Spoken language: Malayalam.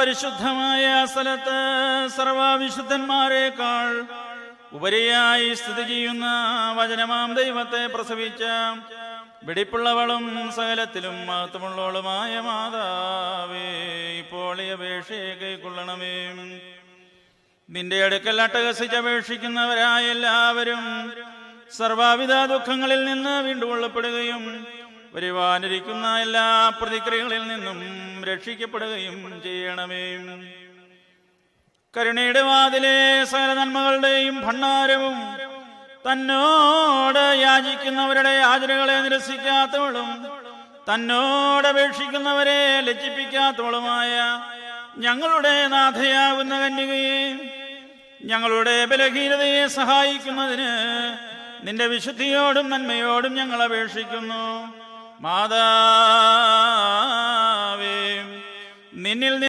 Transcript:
പരിശുദ്ധമായ സ്ഥലത്ത് സർവവിശുദ്ധന്മാരെക്കാൾ ഉപരിയായി സ്ഥിതി ചെയ്യുന്ന വചനമാം ദൈവത്തെ പ്രസവിച്ച വെടിപ്പുള്ളവളും സകലത്തിലും മഹത്വമുള്ളവളുമായ മാതാവേ, ഇപ്പോൾ ഈ അപേക്ഷയെ കൈക്കൊള്ളണമേ. നിന്റെ അടുക്കൽ അട്ടഹസിച്ചപേക്ഷിക്കുന്നവരായ എല്ലാവരും സർവ്വവിധ ദുഃഖങ്ങളിൽ നിന്ന് വീണ്ടുകൊള്ളപ്പെടുകയും വരുവാനിരിക്കുന്ന എല്ലാ പ്രതിക്രിയകളിൽ നിന്നും രക്ഷിക്കപ്പെടുകയും ചെയ്യണമേ. കരുണയുടെ വാതിലെ സകല നന്മകളുടെയും ഭണ്ഡാരവും തന്നോട് യാചിക്കുന്നവരുടെ യാചനകളെ നിരസിക്കാത്തവളും തന്നോട് അപേക്ഷിക്കുന്നവരെ ലജ്ജിപ്പിക്കാത്തവളുമായ ഞങ്ങളുടെ നാഥയാകുന്ന കന്യകയെ, ഞങ്ങളുടെ ബലഹീനതയെ സഹായിക്കുന്നതിന് നിന്റെ വിശുദ്ധിയോടും നന്മയോടും ഞങ്ങൾ അപേക്ഷിക്കുന്നു. മാതാവേ, നിന്നിൽ